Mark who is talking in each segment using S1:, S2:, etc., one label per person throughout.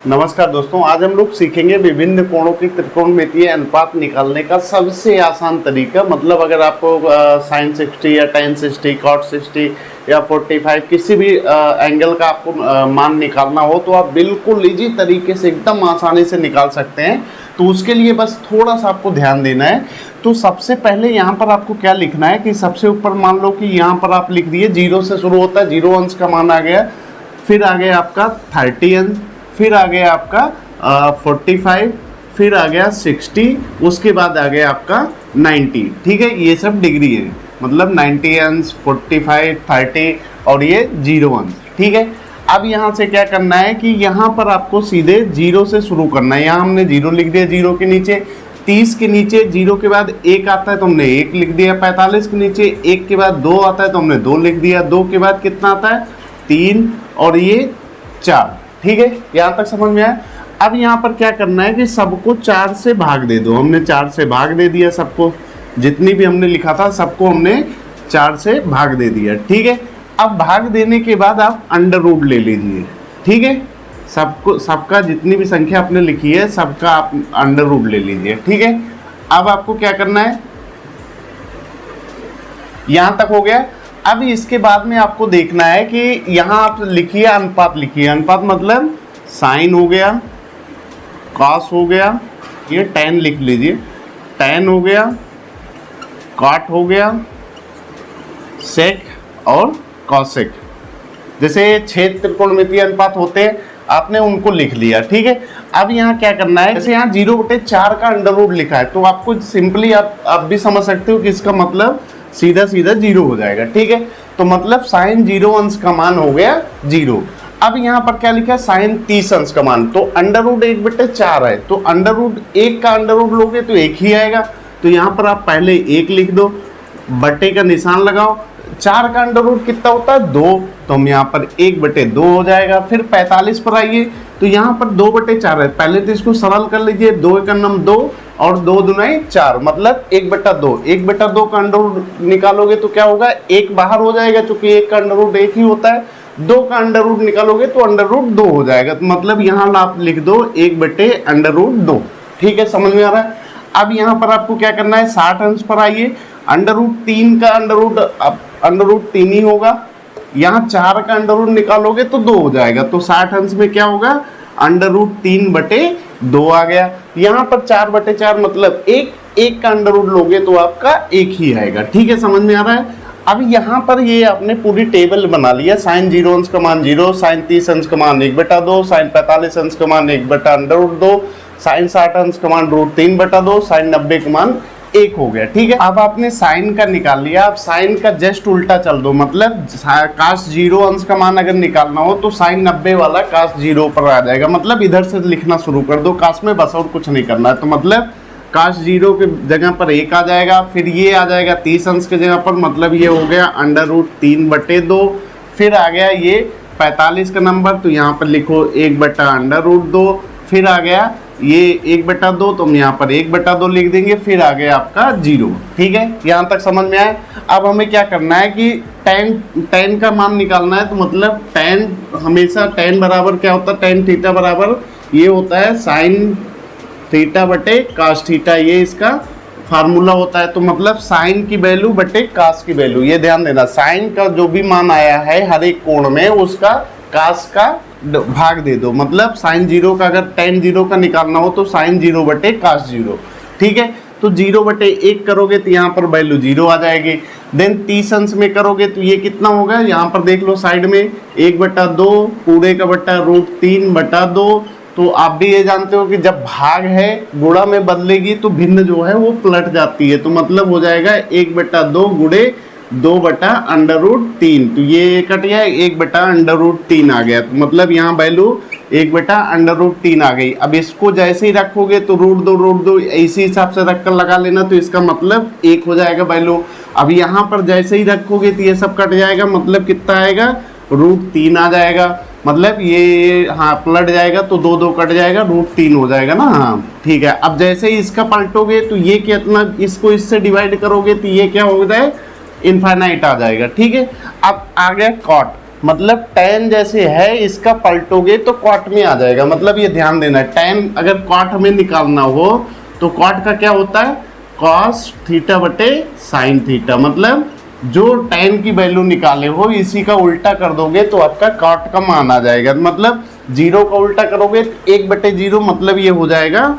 S1: नमस्कार दोस्तों, आज हम लोग सीखेंगे विभिन्न कोणों की त्रिकोणमितीय अनुपात निकालने का सबसे आसान तरीका। मतलब अगर आपको sin 60 या tan 60, cot 60 या 45 किसी भी एंगल का आपको मान निकालना हो तो आप बिल्कुल इजी तरीके से एकदम आसानी से निकाल सकते हैं। तो उसके लिए बस थोड़ा सा आपको ध्यान देना है। तो सबसे पहले यहाँ पर आपको क्या लिखना है कि सबसे ऊपर मान लो कि यहाँ पर आप लिख दिए 0 से शुरू होता है, 0 अंश का मान आ गया, फिर आ गया आपका 30 अंश, फिर आ गया आपका 45, फिर आ गया 60, उसके बाद आ गया आपका 90। ठीक है, ये सब डिग्री है, मतलब 90 अंश, 45, 30 और ये 0 अंश। ठीक है, अब यहाँ से क्या करना है कि यहाँ पर आपको सीधे 0 से शुरू करना है। यहाँ हमने 0 लिख दिया, 0 के नीचे 30 के नीचे 0 के बाद 1 आता है तो हमने 1 लिख दिया, 45 के नीचे 1 के बाद 2 आता है तो हमने 2 लिख दिया, 2 के बाद कितना आता है 3 और ये 4। ठीक है, यहाँ तक समझ में आया। अब यहाँ पर क्या करना है कि सबको 4 से भाग दे दो। हमने 4 से भाग दे दिया सबको, जितनी भी हमने लिखा था सबको हमने 4 से भाग दे दिया। ठीक है, अब भाग देने के बाद आप अंडर रूट ले लीजिए। ठीक है, सबका जितनी भी संख्या आपने लिखी है सबका आप अंडर रूट ले लीजिए। ठीक है, अब आपको क्या करना है, यहाँ तक हो गया। अब इसके बाद में आपको देखना है कि यहाँ आप लिखिए अनुपात, लिखिए अनुपात मतलब साइन हो गया, कॉस हो गया, ये tan लिख लीजिए, tan हो गया, कॉट हो गया, सेक और कॉसेक। जैसे 6 त्रिकोणमितीय अनुपात होते हैं, आपने उनको लिख लिया। ठीक है, अब यहाँ क्या करना है, जैसे यहाँ 0/4 का अंडर रूट लिखा है तो आपको सिंपली आप भी समझ सकते हो कि इसका मतलब सीधा सीधा 0 हो जाएगा। ठीक है, तो मतलब साइन 0 अंश का मान हो गया 0। अब यहाँ पर क्या लिखा है, साइन 30 अंश का मान, तो अंडर रूट 1/4 है तो अंडर रूट 1 का अंडर रूट लोगे तो 1 ही आएगा। तो यहाँ पर आप पहले 1 लिख दो, बटे का निशान लगाओ। 4 का अंडर रूट कितना होता है 2, तो हम यहाँ पर 1/2 हो जाएगा। फिर 45 पर आइए तो यहाँ पर 2/4 है, पहले तो इसको सरल कर लीजिए, 2 × 2 और 2 दूनी 4 मतलब 1/2। 1/2 का अंडर रूट निकालोगे तो क्या होगा, 1 बाहर हो जाएगा, क्योंकि 1 का अंडर रूट 1 ही होता है। 2 का अंडर रूट निकालोगे तो अंडर रूट 2 हो जाएगा, तो मतलब यहाँ आप लिख दो 1/√2। ठीक है, समझ में आ रहा है। अब यहाँ पर आपको क्या करना है, 60 अंश पर आइए, √3 का अंडर रूट 3 ही होगा। यहाँ 4 का अंडर रूट निकालोगे तो 2 हो जाएगा, तो 60 अंश में क्या होगा, √3/2 आ गया। यहाँ पर 4/4 मतलब 1 का अंडर रूट लोगे तो आपका 1 ही आएगा। ठीक है, समझ में आ रहा है। अब यहाँ पर ये आपने पूरी टेबल बना लिया, साइन 0 अंश का मान 0, साइन 30 अंश का मान 1/2, साइन 45 अंश का मान 1/√2, साइन 60 अंश का मान √3/2, साइन 90 का मान 1 हो गया। ठीक है, अब आपने साइन का निकाल लिया, अब साइन का जस्ट उल्टा चल दो, मतलब काश 0 अंश का मान अगर निकालना हो तो साइन 90 वाला काश 0 पर आ जाएगा, मतलब इधर से लिखना शुरू कर दो काश में, बस और कुछ नहीं करना है। तो मतलब काश 0 के जगह पर 1 आ जाएगा, फिर ये आ जाएगा 30 अंश के जगह पर, मतलब ये हो गया √3/2। फिर आ गया ये 45 का नंबर, तो यहाँ पर लिखो 1/√2। फिर आ गया ये 1/2, तो हम यहाँ पर 1/2 लिख देंगे। फिर आ गया आपका 0। ठीक है, यहाँ तक समझ में आया। अब हमें क्या करना है कि tan का मान निकालना है, तो मतलब tan हमेशा tan बराबर क्या होता है, tan थीटा बराबर ये होता है साइन थीटा बटे कास थीटा, ये इसका फार्मूला होता है। तो मतलब साइन की वैल्यू बटे कास की वैल्यू, ये ध्यान देना, साइन का जो भी मान आया है हर एक कोण में उसका कास का भाग दे दो। मतलब साइन 0 का अगर tan 0 का निकालना हो तो साइन 0 बटे कास 0। ठीक है, तो 0/1 करोगे तो यहाँ पर वैल्यू 0 आ जाएगी। देन 30 अंश में करोगे तो ये कितना होगा, यहाँ पर देख लो साइड में 1/2 पूरे का बटा √3/2। तो आप भी ये जानते हो कि जब भाग है गुणा में बदलेगी तो भिन्न जो है वो पलट जाती है, तो मतलब हो जाएगा 1/2 गुणे 2/√3। तो ये कट गया, 1/√3 आ गया, तो मतलब यहाँ वैल्यू 1/√3 आ गई। अब इसको जैसे ही रखोगे तो √2 इसी हिसाब से रख कर लगा लेना, तो इसका मतलब 1 हो जाएगा वैल्यू। अब यहाँ पर जैसे ही रखोगे तो ये सब कट जाएगा, मतलब कितना आएगा, √3 आ जाएगा। मतलब ये हाँ पलट जाएगा तो 2 कट जाएगा, √3 हो जाएगा ना। हाँ ठीक है, अब जैसे ही इसका पलटोगे तो ये कितना, इसको इससे डिवाइड करोगे तो ये क्या हो जाए, इनफाइनाइट आ जाएगा। ठीक है, अब आ गया कॉट। मतलब tan जैसे है इसका पलटोगे तो cot में आ जाएगा। मतलब ये ध्यान देना है, tan अगर cot हमें निकालना हो तो cot का क्या होता है, cos थीटा बटे sin थीटा। मतलब जो tan की वैल्यू निकाले हो इसी का उल्टा कर दोगे तो आपका cot का मान आ जाएगा। मतलब 0 का उल्टा करोगे 1/0, मतलब ये हो जाएगा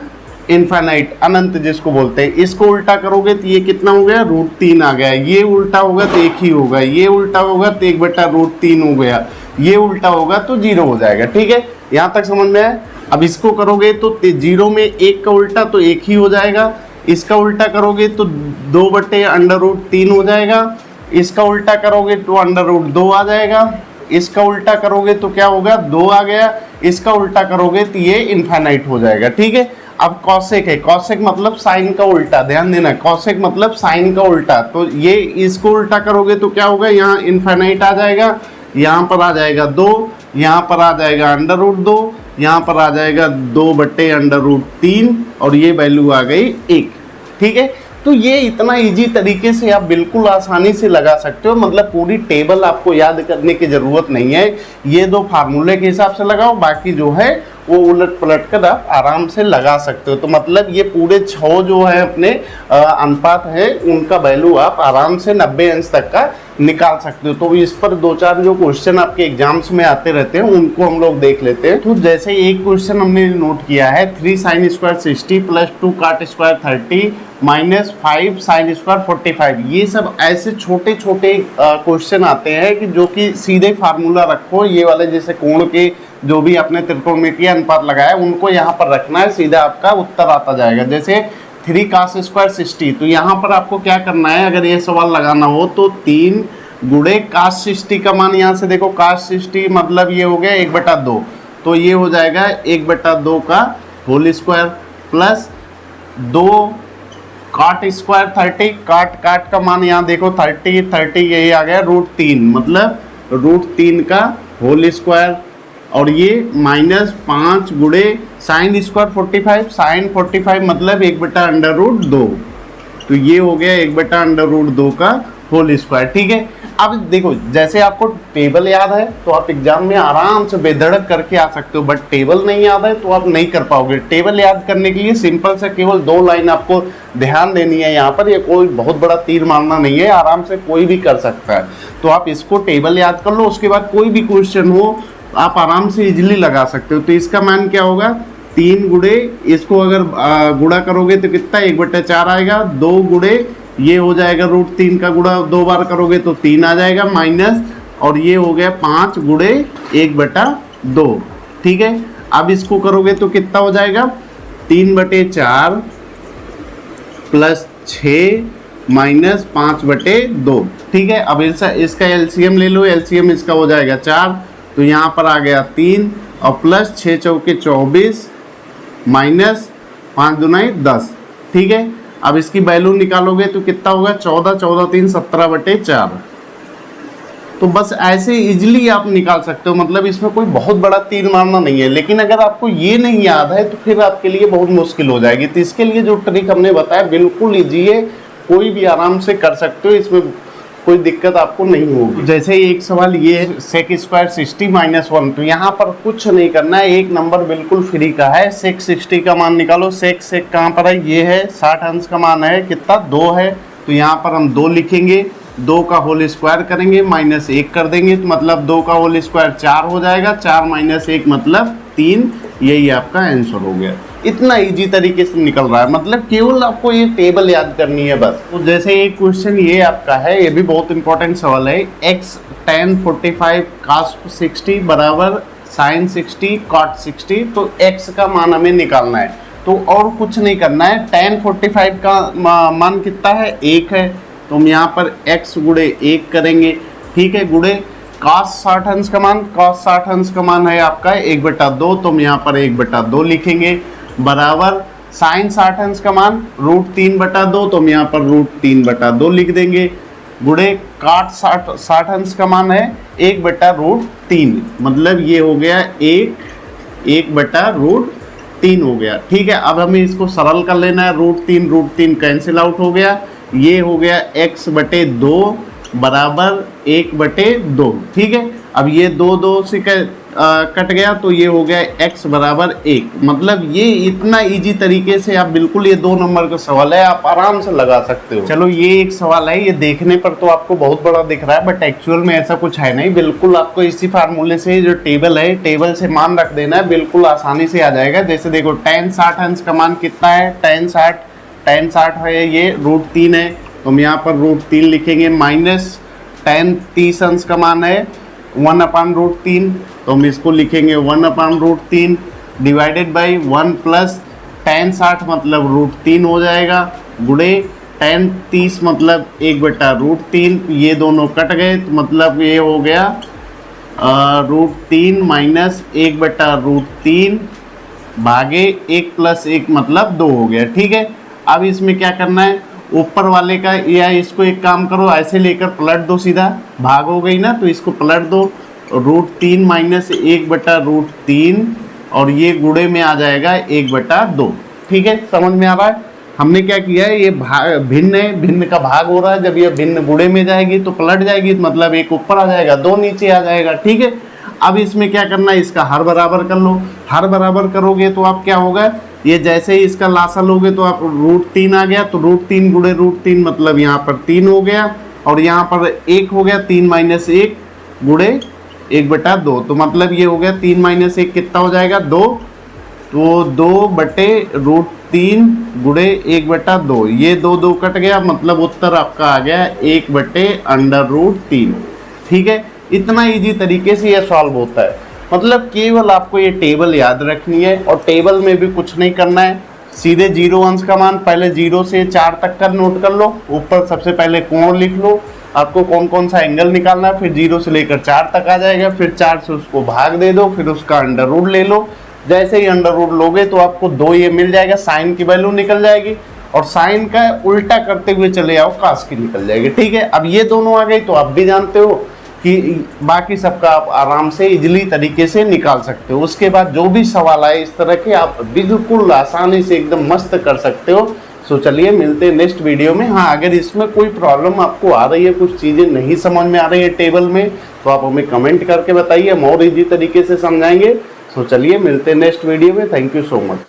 S1: इनफाइनाइट, अनंत जिसको बोलते हैं। इसको उल्टा करोगे तो ये कितना हो गया, √3 आ गया। ये उल्टा होगा तो 1 ही होगा, ये उल्टा होगा तो 1/√3 हो गया, ये उल्टा होगा तो 0 हो जाएगा। ठीक है, यहाँ तक समझ में आया। अब इसको करोगे तो 0 में 1 का उल्टा तो 1 ही हो जाएगा, इसका उल्टा करोगे तो 2/√3 हो जाएगा, इसका उल्टा करोगे तो √2 आ जाएगा, इसका उल्टा करोगे तो क्या होगा, 2 आ गया, इसका उल्टा करोगे तो ये इनफाइनाइट हो जाएगा। ठीक है, अब कॉसेक है, कॉसेक मतलब साइन का उल्टा, ध्यान देना, कॉसेक मतलब साइन का उल्टा। तो ये इसको उल्टा करोगे तो क्या होगा, यहाँ इनफाइनाइट आ जाएगा, यहाँ पर आ जाएगा 2, यहाँ पर आ जाएगा √2, यहाँ पर आ जाएगा 2/√3 और ये वैल्यू आ गई 1। ठीक है, तो ये इतना इजी तरीके से आप बिल्कुल आसानी से लगा सकते हो। मतलब पूरी टेबल आपको याद करने की ज़रूरत नहीं है, ये 2 फार्मूले के हिसाब से लगाओ, बाकी जो है वो उलट पलट कर आप आराम से लगा सकते हो। तो मतलब ये पूरे 6 जो है अपने अनुपात है उनका वैल्यू आप आराम से 90 अंश तक का निकाल सकते हो। तो इस पर 2-4 जो क्वेश्चन आपके एग्जाम्स में आते रहते हैं उनको हम लोग देख लेते हैं। तो जैसे एक क्वेश्चन हमने नोट किया है, 3 sin square 60 + 2 cot square 30 - 5 sin square 45। ये सब ऐसे छोटे छोटे क्वेश्चन आते हैं कि जो कि सीधे फार्मूला रखो, ये वाले जैसे कोण के जो भी आपने त्रिकोणमितीय अनुपात लगाया उनको यहाँ पर रखना है, सीधा आपका उत्तर आता जाएगा। जैसे 3 cos स्क्वायर 60, तो यहाँ पर आपको क्या करना है, अगर ये सवाल लगाना हो तो 3 गुणे cos 60 का मान, यहाँ से देखो cos 60 मतलब ये हो गया 1/2, तो ये हो जाएगा 1/2 का whole square plus 2 cot square 30, काट का मान यहाँ देखो 30 यही आ गया √3, मतलब √3 का होल स्क्वायर, और ये -5 गुणे sin स्क्वायर 45, sin 45 मतलब 1/√2, तो ये हो गया 1/√2 का होल स्क्वायर। ठीक है, अब देखो जैसे आपको टेबल याद है तो आप एग्जाम में आराम से बेधड़क करके आ सकते हो, बट टेबल नहीं याद है तो आप नहीं कर पाओगे। टेबल याद करने के लिए सिंपल से केवल 2 लाइन आपको ध्यान देनी है यहाँ पर, ये कोई बहुत बड़ा तीर मारना नहीं है, आराम से कोई भी कर सकता है। तो आप इसको टेबल याद कर लो, उसके बाद कोई भी क्वेश्चन हो आप आराम से इजीली लगा सकते हो। तो इसका मान क्या होगा, 3 गुणे, इसको अगर गुणा करोगे तो कितना 1/4 आएगा, 2 गुणे ये हो जाएगा √3 का गुणा 2 बार करोगे तो 3 आ जाएगा माइनस, और ये हो गया 5 गुणे 1/2। ठीक है, अब इसको करोगे तो कितना हो जाएगा, 3/4 प्लस 6 माइनस 5/2। ठीक है, अब इसका एलसीएम ले लो, एलसीएम इसका हो जाएगा 4, तो यहाँ पर आ गया 3 और प्लस 6 चौके 24 माइनस 5 दूना 10। ठीक है, अब इसकी वैल्यू निकालोगे तो कितना होगा, 14 3 17/4। तो बस ऐसे इजीली आप निकाल सकते हो, मतलब इसमें कोई बहुत बड़ा तीर मारना नहीं है। लेकिन अगर आपको ये नहीं याद है तो फिर आपके लिए बहुत मुश्किल हो जाएगी। तो इसके लिए जो ट्रिक हमने बताया बिल्कुल इजी है, कोई भी आराम से कर सकते हो, इसमें कोई दिक्कत आपको नहीं होगी। जैसे एक सवाल ये है सेक स्क्वायर 60 - 1, तो यहाँ पर कुछ नहीं करना है, एक नंबर बिल्कुल फ्री का है, सेक 60 का मान निकालो। सेक कहाँ पर है, ये है 60 अंश का मान है, कितना 2 है, तो यहाँ पर हम 2 लिखेंगे, 2 का होल स्क्वायर करेंगे -1 कर देंगे, तो मतलब 2 का होल स्क्वायर 4 हो जाएगा, 4 - 1 मतलब 3, यही आपका आंसर हो गया। इतना इजी तरीके से निकल रहा है, मतलब केवल आपको ये टेबल याद करनी है बस। तो जैसे एक क्वेश्चन ये आपका है, ये भी बहुत इंपॉर्टेंट सवाल है, x tan 45 cos 60 बराबर sin 60 cot 60, तो x का मान हमें निकालना है। तो और कुछ नहीं करना है, tan 45 का मान कितना है, 1 है, तो हम यहाँ पर x गुणे 1 करेंगे। ठीक है, गुणे cos 60 अंश का मान, cos 60 अंश का मान है आपका 1/2, तो हम यहाँ पर 1/2 लिखेंगे, बराबर sin 60 अंश का मान √3/2, तो हम यहाँ पर √3/2 लिख देंगे, गुणे cot 60 अंश का मान है 1/√3, मतलब ये हो गया 1/√3 हो गया। ठीक है, अब हमें इसको सरल कर लेना है, √3 कैंसिल आउट हो गया, ये हो गया x/2 बराबर 1/2। ठीक है, अब ये 2 से कट गया तो ये हो गया x बराबर 1। मतलब ये इतना इजी तरीके से आप बिल्कुल, ये 2 नंबर का सवाल है, आप आराम से लगा सकते हो। चलो ये एक सवाल है, ये देखने पर तो आपको बहुत बड़ा दिख रहा है बट एक्चुअल में ऐसा कुछ है नहीं। बिल्कुल आपको इसी फार्मूले से जो टेबल है, टेबल से मान रख देना है, बिल्कुल आसानी से आ जाएगा। जैसे देखो tan 60 अंश का मान कितना है, tan 60 है ये √3 है, तो हम यहाँ पर √3 लिखेंगे, माइनस tan 30 अंश का मान है 1/√3, तो हम इसको लिखेंगे 1/√3 डिवाइडेड बाई 1 प्लस tan 60 मतलब √3 हो जाएगा, गुणे tan 30 मतलब 1/√3, ये दोनों कट गए तो मतलब ये हो गया √3 माइनस 1/√3 भागे 1 प्लस 1 मतलब 2 हो गया। ठीक है, अब इसमें क्या करना है, ऊपर वाले का या इसको एक काम करो, ऐसे लेकर पलट दो, सीधा भाग हो गई ना, तो इसको पलट दो, √3 माइनस 1/√3 और ये गुणे में आ जाएगा 1/2। ठीक है, समझ में आ रहा है। हमने क्या किया है, ये भिन्न है, भिन्न का भाग हो रहा है, जब ये भिन्न गुणे में जाएगी तो पलट जाएगी, मतलब 1 ऊपर आ जाएगा, 2 नीचे आ जाएगा। ठीक है, अब इसमें क्या करना है, इसका हर बराबर कर लो। हर बराबर करोगे तो आप क्या होगा, ये जैसे ही इसका लासा लोगे तो आप √3 आ गया, तो √3 गुणे √3 मतलब यहाँ पर 3 हो गया और यहाँ पर 1 हो गया, 3 माइनस 1 गुणे 1/2, तो मतलब ये हो गया 3 माइनस 1 कितना हो जाएगा, 2, तो 2/√3 गुणे 1/2, ये 2 कट गया, मतलब उत्तर आपका आ गया 1/√3। ठीक है, इतना इजी तरीके से यह सॉल्व होता है। मतलब केवल आपको ये टेबल याद रखनी है और टेबल में भी कुछ नहीं करना है, सीधे 0 अंश का मान पहले 0 से 4 तक का नोट कर लो, ऊपर सबसे पहले कोण लिख लो, आपको कौन कौन सा एंगल निकालना है, फिर 0 से लेकर 4 तक आ जाएगा, फिर 4 से उसको भाग दे दो, फिर उसका अंडर रूट ले लो। जैसे ही अंडर रूट लोगे तो आपको 2 ये मिल जाएगा, साइन की वैल्यू निकल जाएगी और साइन का उल्टा करते हुए चले आओ, कास की निकल जाएगी। ठीक है, अब ये दोनों आ गई तो आप भी जानते हो कि बाकी सबका आप आराम से इजीली तरीके से निकाल सकते हो। उसके बाद जो भी सवाल आए इस तरह के, आप बिल्कुल आसानी से एकदम मस्त कर सकते हो। सो चलिए मिलते हैं नेक्स्ट वीडियो में। हाँ, अगर इसमें कोई प्रॉब्लम आपको आ रही है, कुछ चीज़ें नहीं समझ में आ रही है टेबल में, तो आप हमें कमेंट करके बताइए, हम और ईजी तरीके से समझाएंगे। सो चलिए मिलते हैं नेक्स्ट वीडियो में। Thank you so much.